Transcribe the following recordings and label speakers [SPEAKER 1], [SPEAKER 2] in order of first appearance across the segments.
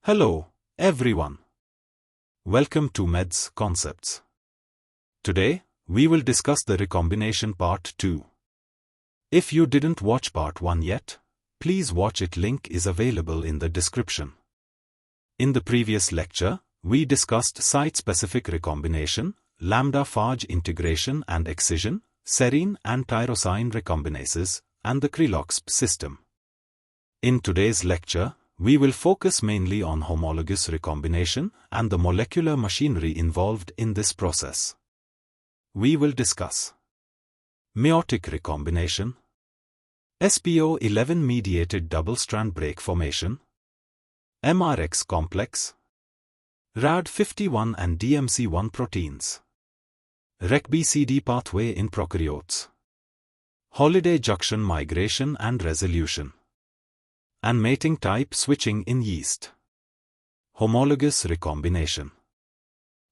[SPEAKER 1] Hello, everyone. Welcome to Meds.Concepts. Today, we will discuss the recombination part 2. If you didn't watch part 1 yet, please watch it. Link is available in the description. In the previous lecture, we discussed site-specific recombination, lambda-phage integration and excision, serine and tyrosine recombinases, and the CRILOXP system. In today's lecture, we will focus mainly on homologous recombination and the molecular machinery involved in this process. We will discuss meiotic recombination, SPO11-mediated double-strand break formation, MRX complex, RAD51 and DMC1 proteins, RecBCD pathway in prokaryotes, holiday junction migration and resolution, and mating type switching in yeast. Homologous recombination.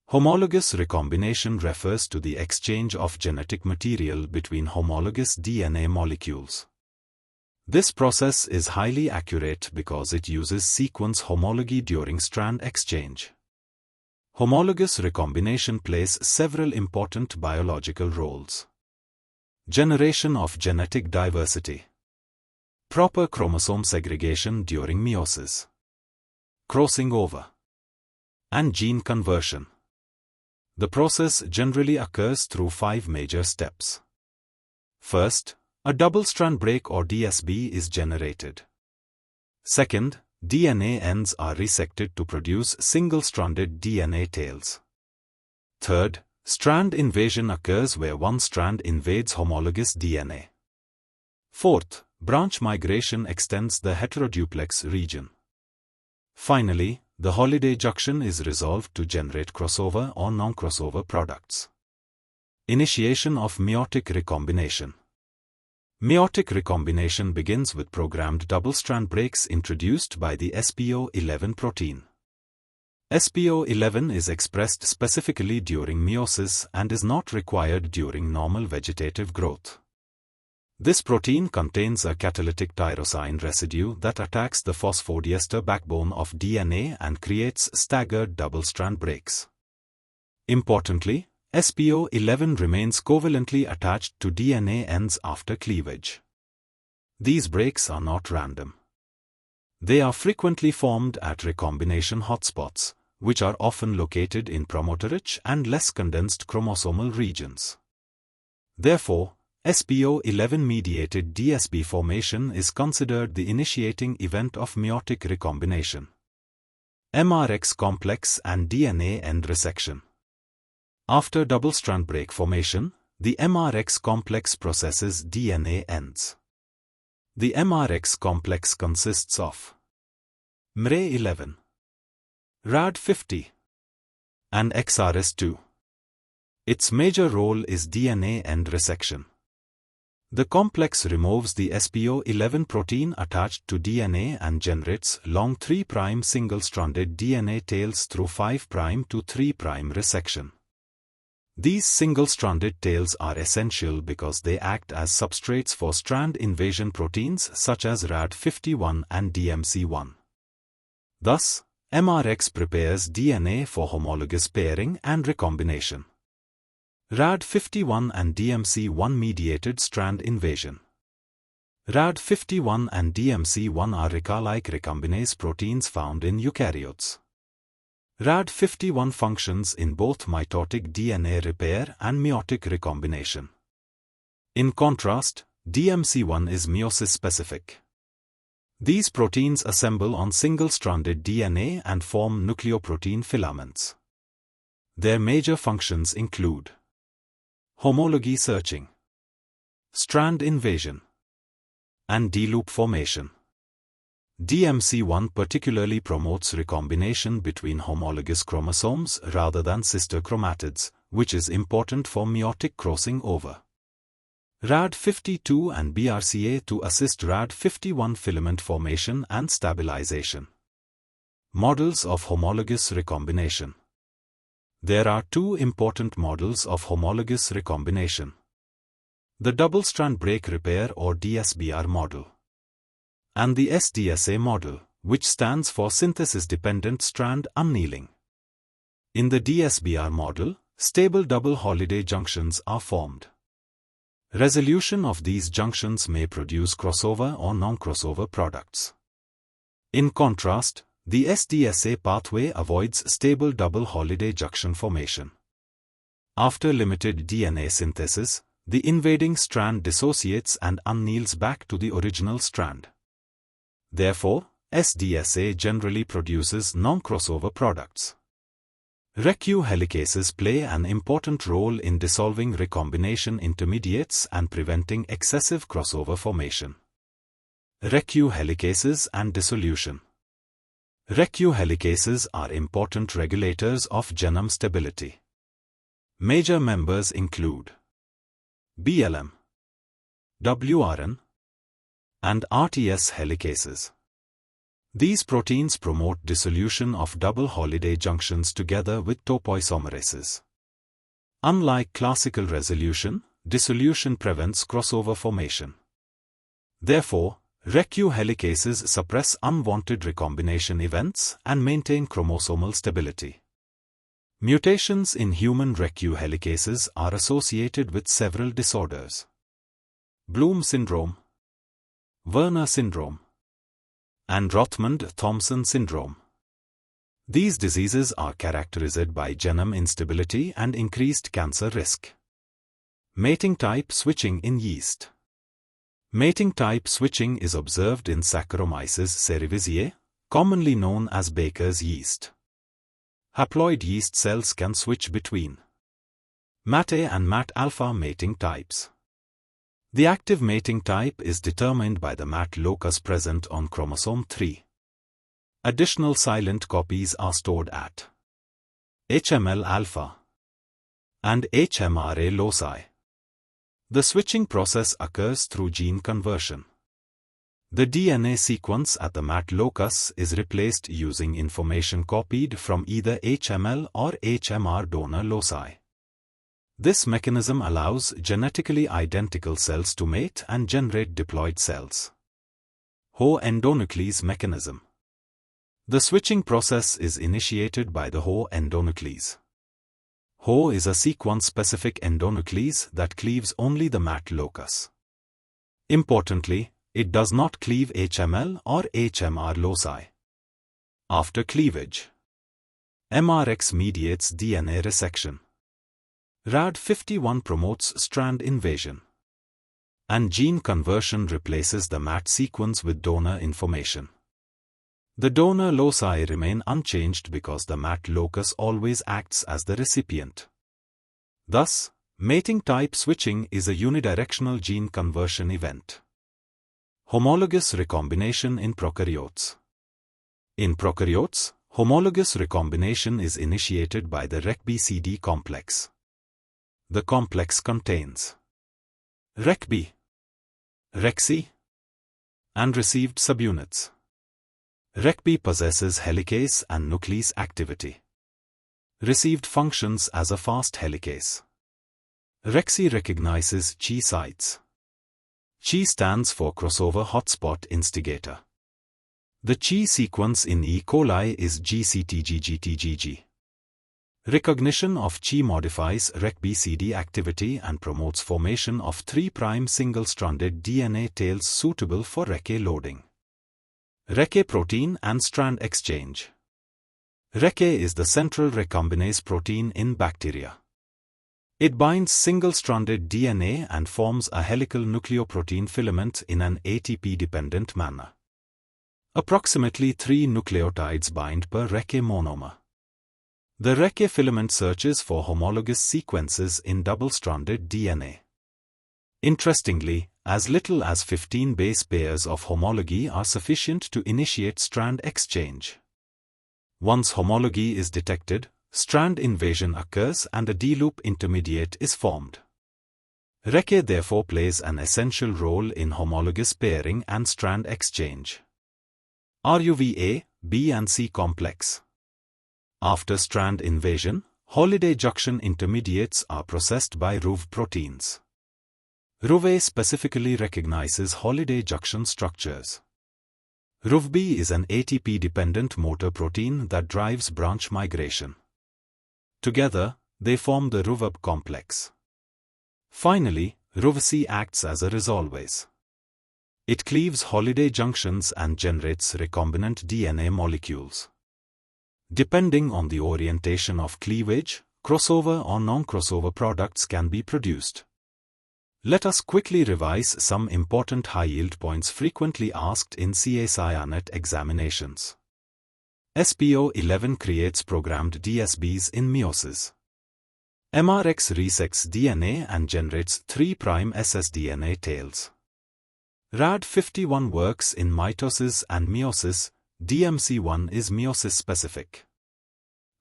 [SPEAKER 1] Homologous recombination refers to the exchange of genetic material between homologous DNA molecules. This process is highly accurate because it uses sequence homology during strand exchange. Homologous recombination plays several important biological roles. Generation of genetic diversity. Proper chromosome segregation during meiosis. Crossing over. And gene conversion. The process generally occurs through 5 major steps. First, a double-strand break or DSB is generated. Second, DNA ends are resected to produce single-stranded DNA tails. Third, strand invasion occurs where one strand invades homologous DNA. Fourth, branch migration extends the heteroduplex region. Finally, the holiday junction is resolved to generate crossover or non-crossover products. Initiation of meiotic recombination. Meiotic recombination begins with programmed double-strand breaks introduced by the SPO11 protein. SPO11 is expressed specifically during meiosis and is not required during normal vegetative growth. This protein contains a catalytic tyrosine residue that attacks the phosphodiester backbone of DNA and creates staggered double-strand breaks. Importantly, SPO11 remains covalently attached to DNA ends after cleavage. These breaks are not random. They are frequently formed at recombination hotspots, which are often located in promoter-rich and less condensed chromosomal regions. Therefore, SPO11-mediated DSB formation is considered the initiating event of meiotic recombination. MRX complex and DNA end resection. After double-strand break formation, the MRX complex processes DNA ends. The MRX complex consists of MRE11, RAD50, and XRS2. Its major role is DNA end resection. The complex removes the SPO11 protein attached to DNA and generates long 3' single-stranded DNA tails through 5' to 3' resection. These single-stranded tails are essential because they act as substrates for strand invasion proteins such as RAD51 and DMC1. Thus, MRX prepares DNA for homologous pairing and recombination. RAD51 and DMC1 mediated strand invasion. RAD51 and DMC1 are RecA-like recombinase proteins found in eukaryotes. RAD51 functions in both mitotic DNA repair and meiotic recombination. In contrast, DMC1 is meiosis-specific. These proteins assemble on single-stranded DNA and form nucleoprotein filaments. Their major functions include homology searching, strand invasion, and D-loop formation. DMC1 particularly promotes recombination between homologous chromosomes rather than sister chromatids, which is important for meiotic crossing over. RAD52 and BRCA to assist RAD51 filament formation and stabilization. Models of homologous recombination. There are 2 important models of homologous recombination. The double-strand break repair or DSBR model, and the SDSA model, which stands for synthesis-dependent strand annealing. In the DSBR model, stable double holiday junctions are formed. Resolution of these junctions may produce crossover or non-crossover products. In contrast, the SDSA pathway avoids stable double holiday junction formation. After limited DNA synthesis, the invading strand dissociates and anneals back to the original strand. Therefore, SDSA generally produces non-crossover products. RecQ helicases play an important role in dissolving recombination intermediates and preventing excessive crossover formation. RecQ helicases and dissolution. RecQ helicases are important regulators of genome stability. Major members include BLM, WRN, and RTS helicases. These proteins promote dissolution of double holiday junctions together with topoisomerases. Unlike classical resolution, dissolution prevents crossover formation. Therefore, RecQ helicases suppress unwanted recombination events and maintain chromosomal stability. Mutations in human RecQ helicases are associated with several disorders: Bloom syndrome, Werner syndrome, and Rothmund-Thomson syndrome. These diseases are characterized by genome instability and increased cancer risk. Mating type switching in yeast. Mating type switching is observed in Saccharomyces cerevisiae, commonly known as Baker's yeast. Haploid yeast cells can switch between MAT-A and MAT-alpha mating types. The active mating type is determined by the MAT locus present on chromosome 3. Additional silent copies are stored at HML-alpha and HMRA loci. The switching process occurs through gene conversion. The DNA sequence at the MAT locus is replaced using information copied from either HML or HMR donor loci. This mechanism allows genetically identical cells to mate and generate diploid cells. Endonuclease Mechanism. The switching process is initiated by the endonuclease. is a sequence-specific endonuclease that cleaves only the MAT locus. Importantly, it does not cleave HML or HMR loci. After cleavage, MRX mediates DNA resection. RAD51 promotes strand invasion, and gene conversion replaces the MAT sequence with donor information. The donor loci remain unchanged because the MAT locus always acts as the recipient. Thus, mating type switching is a unidirectional gene conversion event. Homologous recombination in prokaryotes. In prokaryotes, homologous recombination is initiated by the RecBCD complex. The complex contains RecB, RecC, and received subunits. RecB possesses helicase and nuclease activity. Received functions as a fast helicase. RecC recognizes Chi sites. Chi stands for crossover hotspot instigator. The Chi sequence in E. coli is GCTGGTGG. Recognition of Chi modifies RecBCD activity and promotes formation of 3' single-stranded DNA tails suitable for RecA loading. RecA protein and strand exchange. RecA is the central recombinase protein in bacteria. It binds single-stranded DNA and forms a helical nucleoprotein filament in an ATP-dependent manner. Approximately 3 nucleotides bind per RecA monomer. The RecA filament searches for homologous sequences in double-stranded DNA. Interestingly, as little as 15 base pairs of homology are sufficient to initiate strand exchange. Once homology is detected, strand invasion occurs and a D-loop intermediate is formed. RecA therefore plays an essential role in homologous pairing and strand exchange. RuvA, B and C complex. After strand invasion, holiday junction intermediates are processed by RuvB proteins. RuvA specifically recognizes holiday junction structures. RuvB is an ATP-dependent motor protein that drives branch migration. Together, they form the RuvB complex. Finally, RuvC acts as a resolvase. It cleaves holiday junctions and generates recombinant DNA molecules. Depending on the orientation of cleavage, crossover or non-crossover products can be produced. Let us quickly revise some important high-yield points frequently asked in CSIR-NET examinations. SPO11 creates programmed DSBs in meiosis. MRX resects DNA and generates 3' ssDNA tails. RAD51 works in mitosis and meiosis. DMC1 is meiosis-specific.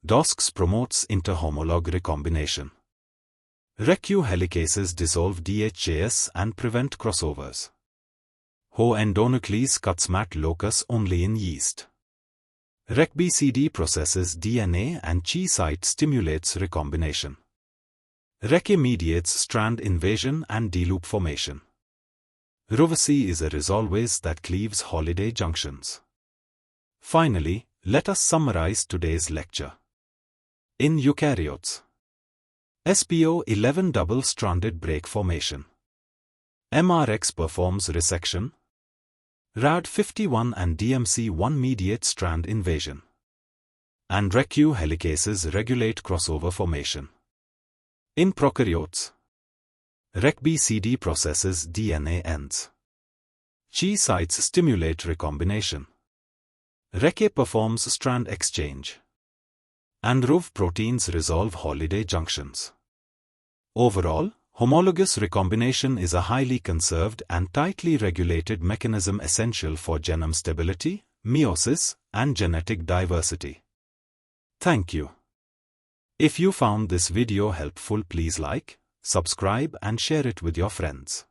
[SPEAKER 1] DOSX promotes interhomolog recombination. RecQ helicases dissolve DHAS and prevent crossovers. Endonuclease cuts MAT locus only in yeast. RecBCD processes DNA and Chi site stimulates recombination. RecA mediates strand invasion and D-loop formation. RuvC is a resolvase that cleaves holiday junctions. Finally, let us summarize today's lecture. In eukaryotes, SPO11 double-stranded break formation. MRX performs resection. RAD51 and DMC1 mediate strand invasion. And RecQ helicases regulate crossover formation. In prokaryotes, RecBCD processes DNA ends. Chi sites stimulate recombination. RecA performs strand exchange. And RuV proteins resolve holiday junctions. Overall, homologous recombination is a highly conserved and tightly regulated mechanism essential for genome stability, meiosis, and genetic diversity. Thank you. If you found this video helpful, please like, subscribe and share it with your friends.